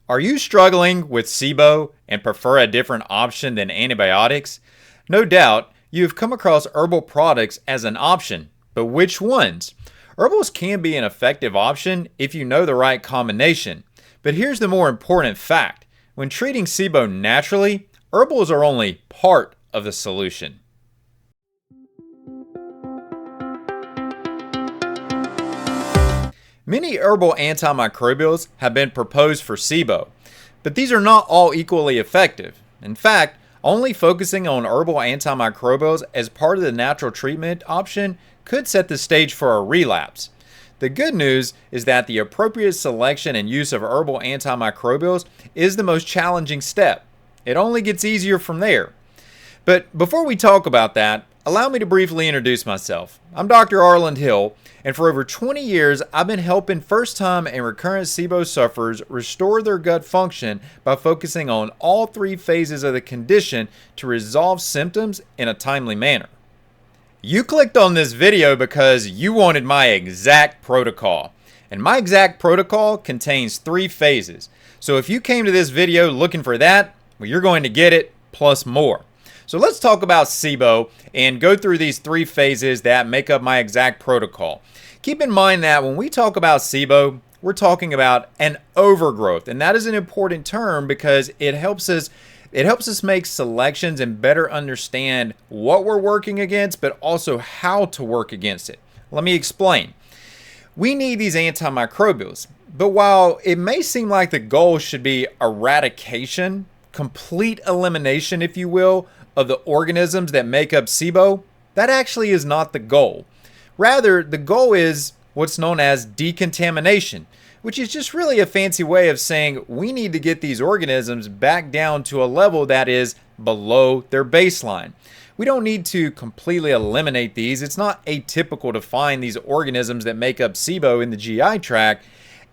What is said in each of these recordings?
Are you struggling with SIBO and prefer a different option than antibiotics? No doubt you have come across herbal products as an option, but which ones? Herbals can be an effective option if you know the right combination. But here's the more important fact. When treating SIBO naturally, herbals are only part of the solution. Many herbal antimicrobials have been proposed for SIBO, but these are not all equally effective. In fact, only focusing on herbal antimicrobials as part of the natural treatment option could set the stage for a relapse. The good news is that the appropriate selection and use of herbal antimicrobials is the most challenging step. It only gets easier from there. But before we talk about that, allow me to briefly introduce myself. I'm Dr. Arland Hill, and for over 20 years, I've been helping first-time and recurrent SIBO sufferers restore their gut function by focusing on all three phases of the condition to resolve symptoms in a timely manner. You clicked on this video because you wanted my exact protocol, and my exact protocol contains three phases. So if you came to this video looking for that, well, you're going to get it plus more. So let's talk about SIBO and go through these three phases that make up my exact protocol. Keep in mind that when we talk about SIBO, we're talking about an overgrowth, and that is an important term because it helps us make selections and better understand what we're working against, but also how to work against it. Let me explain. We need these antimicrobials, but while it may seem like the goal should be eradication, complete elimination, if you will, of the organisms that make up SIBO, that actually is not the goal. Rather, the goal is what's known as decontamination, which is just really a fancy way of saying we need to get these organisms back down to a level that is below their baseline. We don't need to completely eliminate these. It's not atypical to find these organisms that make up SIBO in the GI tract.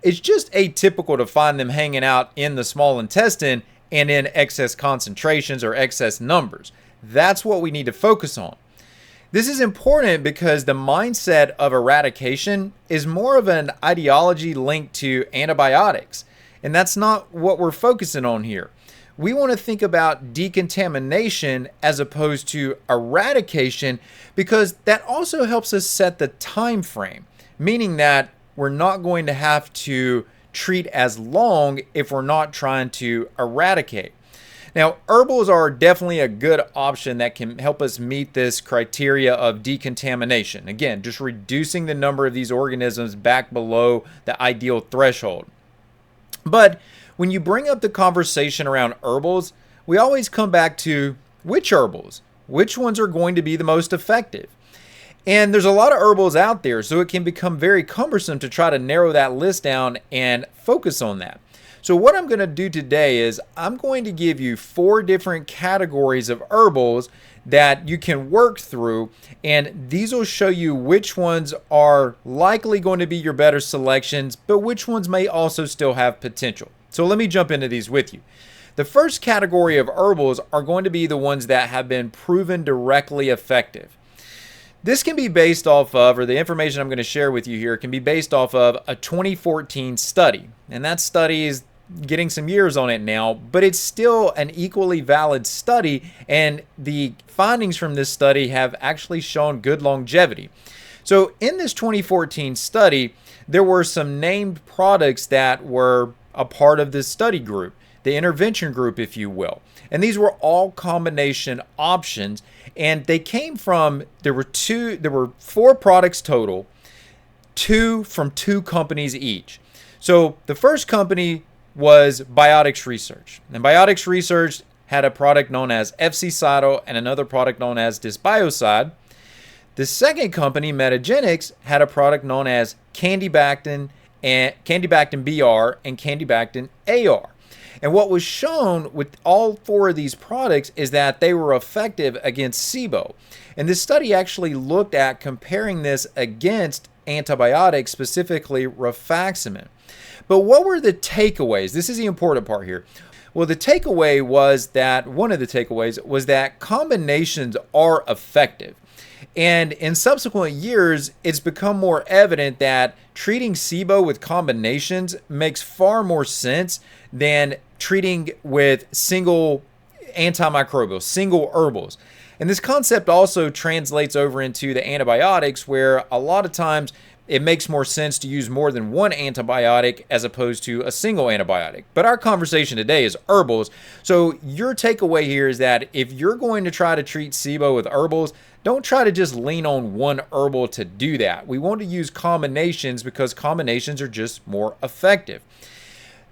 It's just atypical to find them hanging out in the small intestine and in excess concentrations or excess numbers. That's what we need to focus on. This is important because the mindset of eradication is more of an ideology linked to antibiotics, and that's not what we're focusing on here. We want to think about decontamination as opposed to eradication because that also helps us set the time frame, meaning that we're not going to have to treat as long if we're not trying to eradicate. Now, herbals are definitely a good option that can help us meet this criteria of decontamination. Again, just reducing the number of these organisms back below the ideal threshold. But when you bring up the conversation around herbals, we always come back to which herbals? Which ones are going to be the most effective? And there's a lot of herbals out there, so it can become very cumbersome to try to narrow that list down and focus on that. So what I'm going to do today is I'm going to give you 4 different categories of herbals that you can work through, and these will show you which ones are likely going to be your better selections, but which ones may also still have potential. So let me jump into these with you. The first category of herbals are going to be the ones that have been proven directly effective. This can be based off of, or the information I'm going to share with you here can be based off of a 2014 study. And that study is getting some years on it now, but it's still an equally valid study, and the findings from this study have actually shown good longevity. So in this 2014 study, there were some named products that were a part of this study group, the intervention group, if you will. And these were all combination options, and they came from, there were 4 products total, 2 from 2 companies each. So the first company was Biotics Research. And Biotics Research had a product known as FC-Cytal and another product known as Dysbiocide. The second company, Metagenics, had a product known as Candibactin BR and Candibactin AR. And what was shown with all 4 of these products is that they were effective against SIBO. And this study actually looked at comparing this against antibiotics, specifically rifaximin. But what were the takeaways? This is the important part here. Well, the takeaway was that, one of the takeaways was that combinations are effective. And in subsequent years, it's become more evident that treating SIBO with combinations makes far more sense than treating with single antimicrobials, single herbals. And this concept also translates over into the antibiotics, where a lot of times it makes more sense to use more than one antibiotic as opposed to a single antibiotic. But our conversation today is herbals. So your takeaway here is that if you're going to try to treat SIBO with herbals, don't try to just lean on one herbal to do that. We want to use combinations because combinations are just more effective.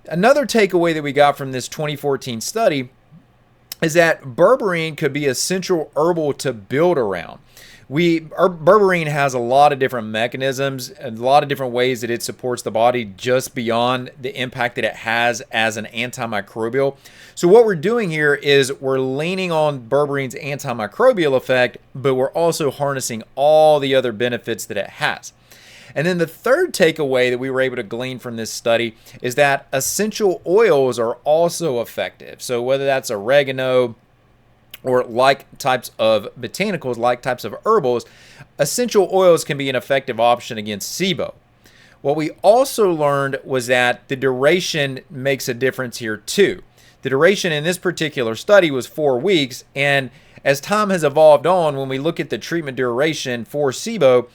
Another takeaway that we got from this 2014 study is that berberine could be a central herbal to build around. Berberine has a lot of different mechanisms, a lot of different ways that it supports the body just beyond the impact that it has as an antimicrobial. So what we're doing here is we're leaning on berberine's antimicrobial effect, but we're also harnessing all the other benefits that it has. And then the third takeaway that we were able to glean from this study is that essential oils are also effective. So whether that's oregano, or like types of botanicals, like types of herbals, essential oils can be an effective option against SIBO. What we also learned was that the duration makes a difference here too. The duration in this particular study was 4 weeks, and as time has evolved on, when we look at the treatment duration for SIBO,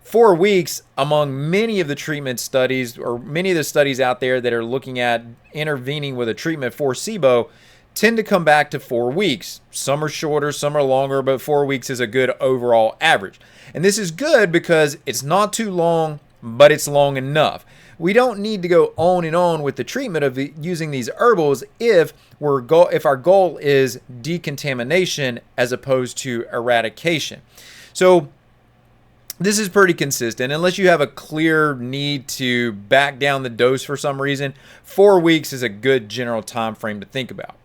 4 weeks among many of the treatment studies, or many of the studies out there that are looking at intervening with a treatment for SIBO, tend to come back to 4 weeks. Some are shorter, some are longer, but 4 weeks is a good overall average. And this is good because it's not too long, but it's long enough. We don't need to go on and on with the treatment of using these herbals if our goal is decontamination as opposed to eradication. So this is pretty consistent. Unless you have a clear need to back down the dose for some reason, 4 weeks is a good general time frame to think about.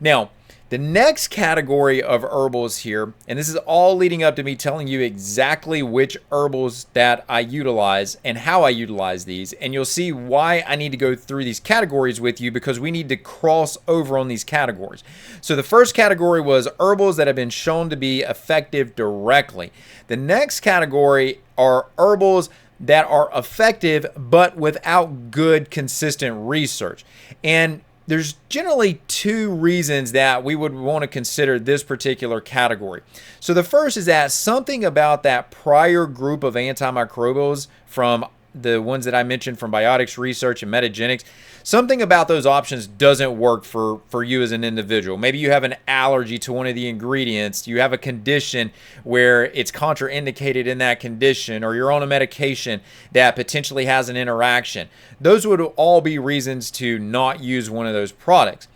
Now, the next category of herbals here, and this is all leading up to me telling you exactly which herbals that I utilize and how I utilize these, and you'll see why I need to go through these categories with you, because we need to cross over on these categories. So the first category was herbals that have been shown to be effective directly. The next category are herbals that are effective but without good, consistent research. And there's generally 2 reasons that we would want to consider this particular category. So the first is that something about that prior group of antimicrobials, from the ones that I mentioned from biotics research and metagenics, something about those options doesn't work for you as an individual. Maybe you have an allergy to one of the ingredients, you have a condition where it's contraindicated in that condition, or you're on a medication that potentially has an interaction. Those would all be reasons to not use one of those products.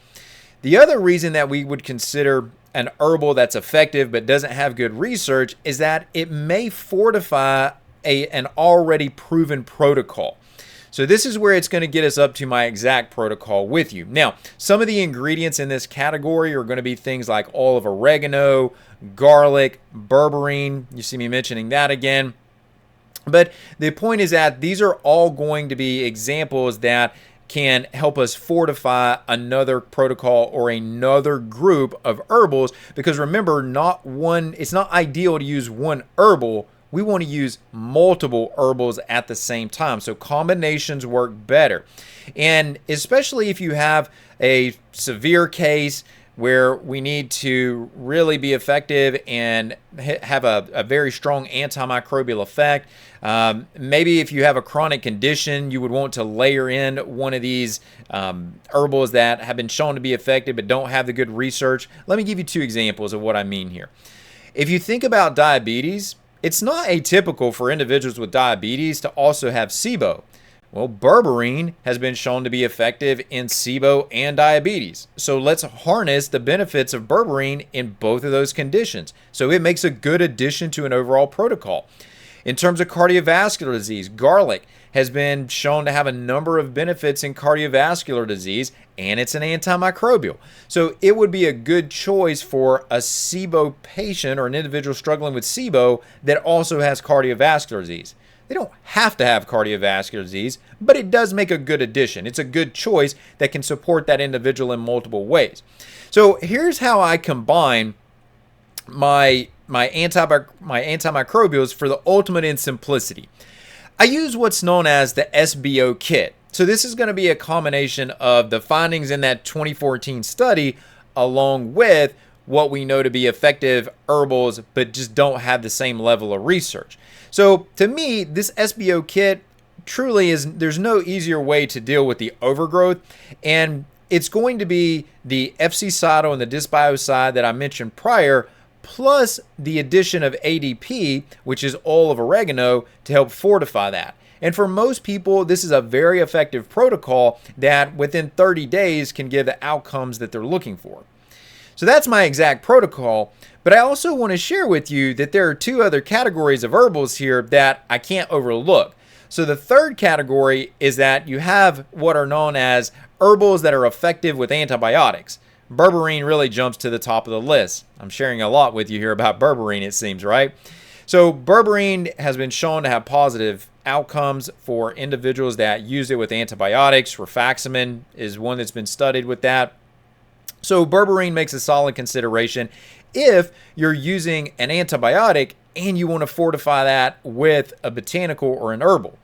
The other reason that we would consider an herbal that's effective but doesn't have good research is that it may fortify an already proven protocol. So this is where it's going to get us up to my exact protocol with you. Now, some of the ingredients in this category are going to be things like oil of oregano, garlic, berberine. You see me mentioning that again. But the point is that these are all going to be examples that can help us fortify another protocol or another group of herbals, because remember, it's not ideal to use one herbal. We want to use multiple herbals at the same time. So combinations work better. And especially if you have a severe case where we need to really be effective and have a very strong antimicrobial effect. Maybe if you have a chronic condition, you would want to layer in one of these herbals that have been shown to be effective but don't have the good research. Let me give you 2 examples of what I mean here. If you think about diabetes, it's not atypical for individuals with diabetes to also have SIBO. Well, berberine has been shown to be effective in SIBO and diabetes. So let's harness the benefits of berberine in both of those conditions. So it makes a good addition to an overall protocol. In terms of cardiovascular disease, garlic has been shown to have a number of benefits in cardiovascular disease, and it's an antimicrobial. So it would be a good choice for a SIBO patient or an individual struggling with SIBO that also has cardiovascular disease. They don't have to have cardiovascular disease, but it does make a good addition. It's a good choice that can support that individual in multiple ways. So here's how I combine my my antimicrobials for the ultimate in simplicity. I use what's known as the SBO Kit. So this is going to be a combination of the findings in that 2014 study along with what we know to be effective herbals but just don't have the same level of research. So to me, this SBO Kit truly there's no easier way to deal with the overgrowth, and it's going to be the FC-Cytal and the dysbiocide that I mentioned prior, plus the addition of ADP, which is oil of oregano, to help fortify that. And for most people, this is a very effective protocol that within 30 days can give the outcomes that they're looking for. So that's my exact protocol, but I also want to share with you that there are two other categories of herbals here that I can't overlook. So the third category is that you have what are known as herbals that are effective with antibiotics. Berberine really jumps to the top of the list. I'm sharing a lot with you here about berberine, it seems, right? So berberine has been shown to have positive outcomes for individuals that use it with antibiotics. Rifaximin is one that's been studied with that. So berberine makes a solid consideration if you're using an antibiotic and you want to fortify that with a botanical or an herbal.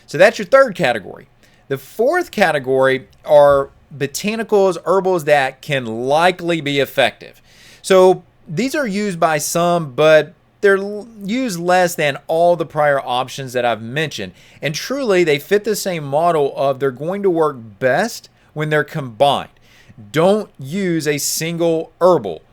So that's your third category. The fourth category are botanicals, herbals that can likely be effective. So these are used by some, but they're used less than all the prior options that I've mentioned. And truly, they fit the same model of they're going to work best when they're combined. Don't use a single herbal.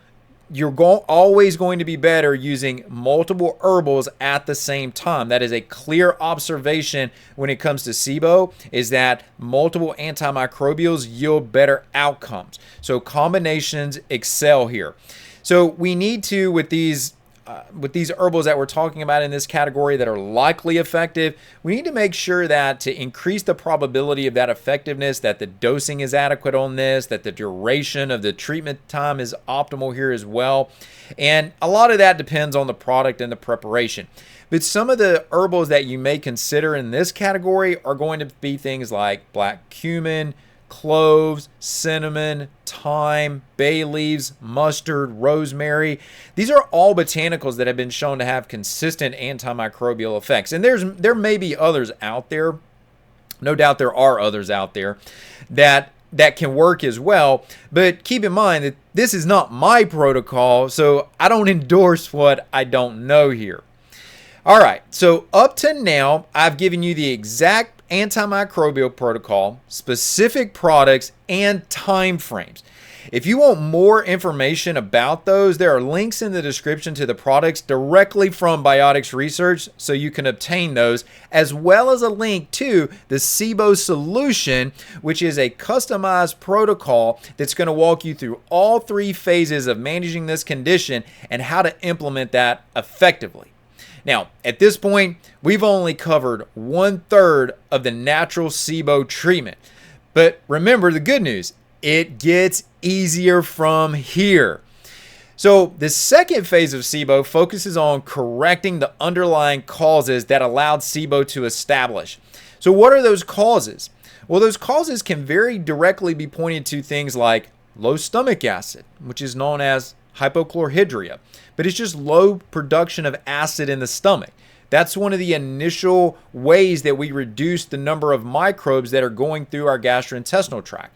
You're always going to be better using multiple herbals at the same time. That is a clear observation when it comes to SIBO, is that multiple antimicrobials yield better outcomes. So combinations excel here. So we need to, with these herbals that we're talking about in this category that are likely effective, we need to make sure that to increase the probability of that effectiveness, that the dosing is adequate on this, that the duration of the treatment time is optimal here as well. And a lot of that depends on the product and the preparation. But some of the herbals that you may consider in this category are going to be things like black cumin, cloves, cinnamon, thyme, bay leaves, mustard, rosemary. These are all botanicals that have been shown to have consistent antimicrobial effects. And there may be others out there. No doubt there are others out there that can work as well. But keep in mind that this is not my protocol, so I don't endorse what I don't know here. All right, so up to now, I've given you the exact antimicrobial protocol, specific products, and time frames. If you want more information about those, there are links in the description to the products directly from Biotics Research, so you can obtain those, as well as a link to the SIBO Solution, which is a customized protocol that's going to walk you through all three phases of managing this condition and how to implement that effectively. Now, at this point, we've only covered 1/3 of the natural SIBO treatment. But remember the good news, it gets easier from here. So the second phase of SIBO focuses on correcting the underlying causes that allowed SIBO to establish. So what are those causes? Well, those causes can very directly be pointed to things like low stomach acid, which is known as hypochlorhydria, but it's just low production of acid in the stomach. That's one of the initial ways that we reduce the number of microbes that are going through our gastrointestinal tract.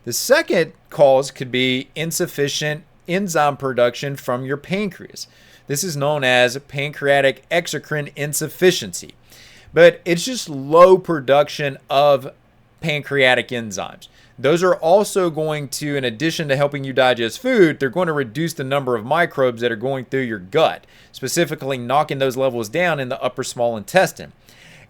The second cause could be insufficient enzyme production from your pancreas. This is known as pancreatic exocrine insufficiency, but it's just low production of pancreatic enzymes. Those are also going to, in addition to helping you digest food, they're going to reduce the number of microbes that are going through your gut, specifically knocking those levels down in the upper small intestine.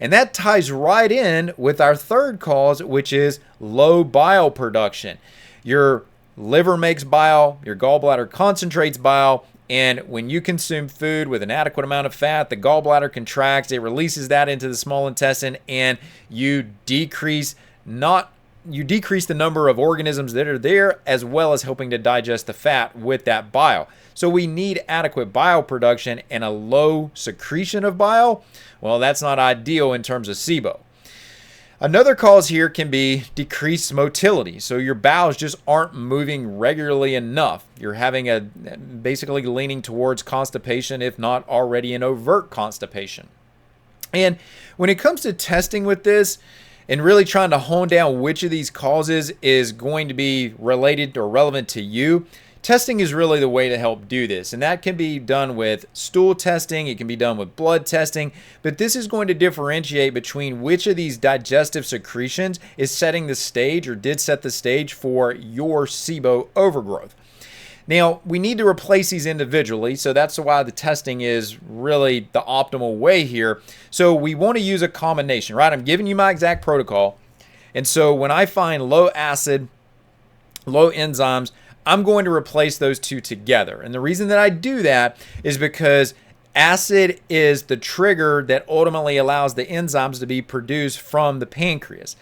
And that ties right in with our third cause, which is low bile production. Your liver makes bile, your gallbladder concentrates bile, and when you consume food with an adequate amount of fat, the gallbladder contracts, it releases that into the small intestine, and you decrease the number of organisms that are there, as well as helping to digest the fat with that bile. So we need adequate bile production, and a low secretion of bile, well, that's not ideal in terms of SIBO. Another cause here can be decreased motility. So your bowels just aren't moving regularly enough. You're having basically leaning towards constipation, if not already an overt constipation. And when it comes to testing with this and really trying to hone down which of these causes is going to be related or relevant to you, testing is really the way to help do this. And that can be done with stool testing, it can be done with blood testing, but this is going to differentiate between which of these digestive secretions is setting the stage or did set the stage for your SIBO overgrowth. Now, we need to replace these individually, so that's why the testing is really the optimal way here. So we want to use a combination, right? I'm giving you my exact protocol. And so when I find low acid, low enzymes, I'm going to replace those two together. And the reason that I do that is because acid is the trigger that ultimately allows the enzymes to be produced from the pancreas.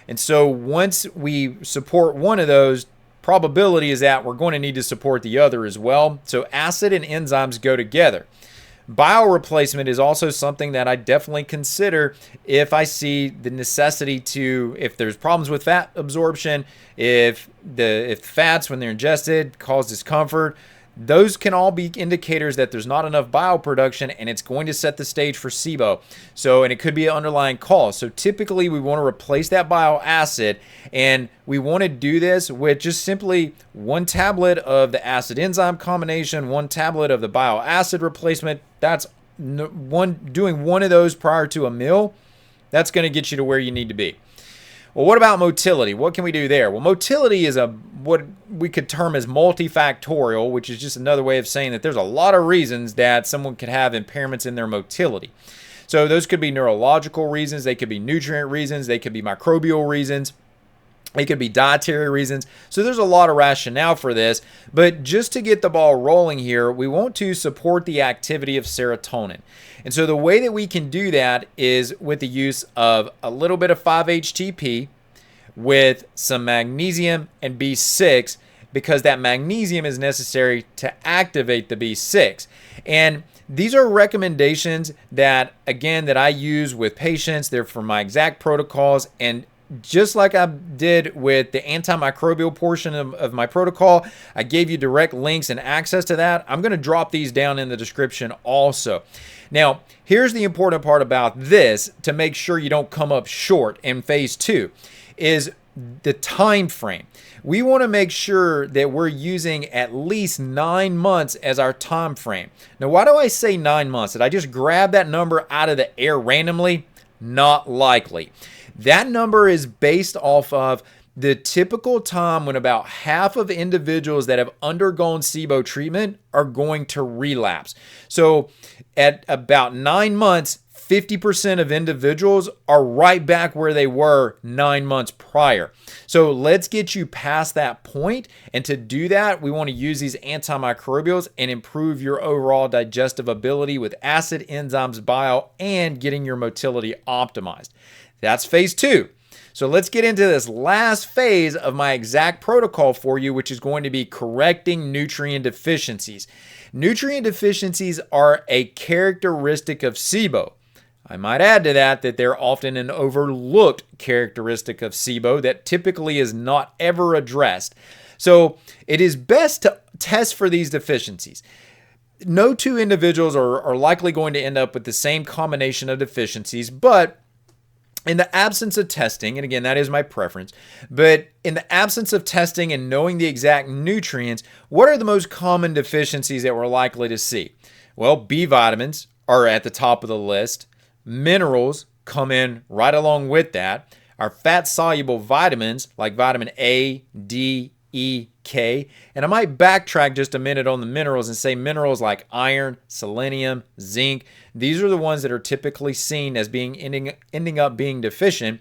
And so once we support one of those, probability is that we're going to need to support the other as well. So acid and enzymes go together. Bile replacement is also something that I definitely consider if I see the necessity to, if there's problems with fat absorption, if fats when they're ingested cause discomfort, those can all be indicators that there's not enough bile production and it's going to set the stage for SIBO. So, and it could be an underlying cause. So typically we want to replace that bile acid, and we want to do this with just simply one tablet of the acid enzyme combination, one tablet of the bile acid replacement. That's doing one of those prior to a meal. That's going to get you to where you need to be. Well, what about motility? What can we do there? Well, motility is what we could term as multifactorial, which is just another way of saying that there's a lot of reasons that someone could have impairments in their motility. So those could be neurological reasons, they could be nutrient reasons, they could be microbial reasons, they could be dietary reasons. So there's a lot of rationale for this, but just to get the ball rolling here, we want to support the activity of serotonin. And so the way that we can do that is with the use of a little bit of 5-HTP with some magnesium and B6, because that magnesium is necessary to activate the B6. And these are recommendations that, again, that I use with patients. They're for my exact protocols, and just like I did with the antimicrobial portion of my protocol, I gave you direct links and access to that. I'm going to drop these down in the description also. Now, here's the important part about this to make sure you don't come up short in phase 2 is the time frame. We want to make sure that we're using at least 9 months as our time frame. Now, why do I say 9 months? Did I just grab that number out of the air randomly? Not likely. That number is based off of the typical time when about half of individuals that have undergone SIBO treatment are going to relapse. So at about 9 months, 50% of individuals are right back where they were 9 months prior. So let's get you past that point. And to do that, we want to use these antimicrobials and improve your overall digestive ability with acid, enzymes, bile, and getting your motility optimized. That's phase 2. So let's get into this last phase of my exact protocol for you, which is going to be correcting nutrient deficiencies. Nutrient deficiencies are a characteristic of SIBO. I might add to that they're often an overlooked characteristic of SIBO that typically is not ever addressed. So it is best to test for these deficiencies. No two individuals are likely going to end up with the same combination of deficiencies, but in the absence of testing, and again, that is my preference, but in the absence of testing and knowing the exact nutrients, what are the most common deficiencies that we're likely to see? Well, B vitamins are at the top of the list. Minerals come in right along with that. Our fat-soluble vitamins like vitamin A, D, E, K. And I might backtrack just a minute on the minerals and say minerals like iron, selenium, zinc. These are the ones that are typically seen as being ending up being deficient.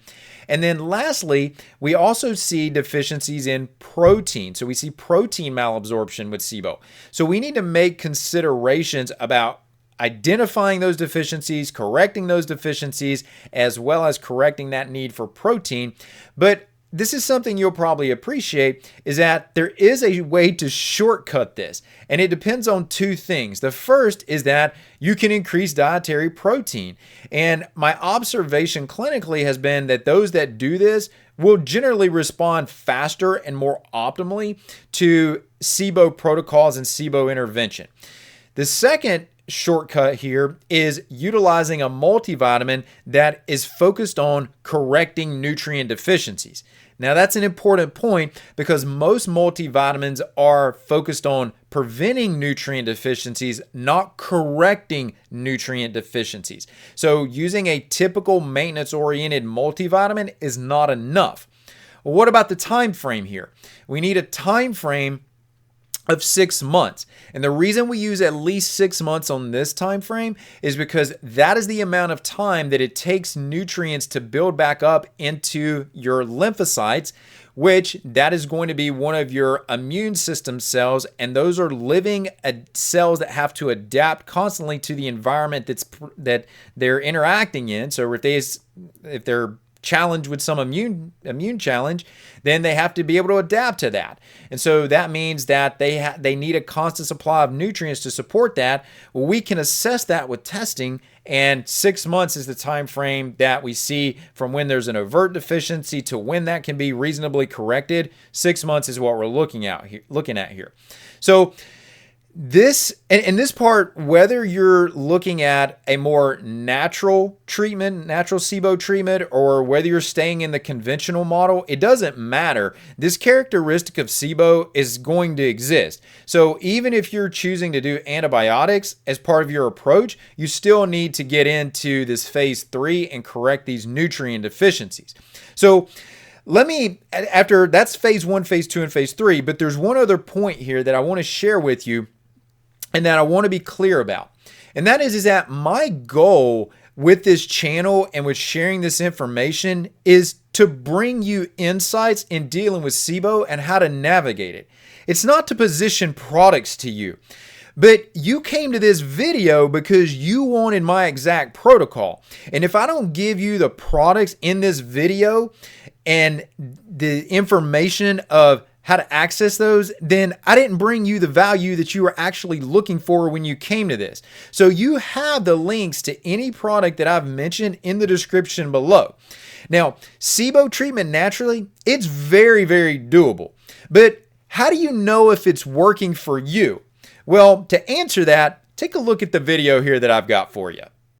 And then lastly, we also see deficiencies in protein. So we see protein malabsorption with SIBO. So we need to make considerations about identifying those deficiencies, correcting those deficiencies, as well as correcting that need for protein. But this is something you'll probably appreciate, is that there is a way to shortcut this, and it depends on two things. The first is that you can increase dietary protein, and my observation clinically has been that those that do this will generally respond faster and more optimally to SIBO protocols and SIBO intervention. The second shortcut here is utilizing a multivitamin that is focused on correcting nutrient deficiencies. Now, that's an important point because most multivitamins are focused on preventing nutrient deficiencies, not correcting nutrient deficiencies. So using a typical maintenance-oriented multivitamin is not enough. Well, what about the time frame here? We need a time frame of 6 months. And the reason we use at least 6 months on this time frame is because that is the amount of time that it takes nutrients to build back up into your lymphocytes, which that is going to be one of your immune system cells, and those are living cells that have to adapt constantly to the environment that they're interacting in. So if they're challenged with some immune challenge, then they have to be able to adapt to that. And so that means that they need a constant supply of nutrients to support that. Well, we can assess that with testing, and 6 months is the time frame that we see from when there's an overt deficiency to when that can be reasonably corrected. 6 months is what we're looking at here. So this part, whether you're looking at a more natural treatment, natural SIBO treatment, or whether you're staying in the conventional model, it doesn't matter. This characteristic of SIBO is going to exist. So even if you're choosing to do antibiotics as part of your approach, you still need to get into this phase 3 and correct these nutrient deficiencies. So after that's phase 1, phase 2, and phase 3, but there's one other point here that I want to share with you and that I want to be clear about. And that is that my goal with this channel and with sharing this information is to bring you insights in dealing with SIBO and how to navigate it. It's not to position products to you, but you came to this video because you wanted my exact protocol. And if I don't give you the products in this video and the information of how to access those, then I didn't bring you the value that you were actually looking for when you came to this. So you have the links to any product that I've mentioned in the description below. Now, SIBO treatment naturally, it's very, very doable. But how do you know if it's working for you? Well, to answer that, take a look at the video here that I've got for you.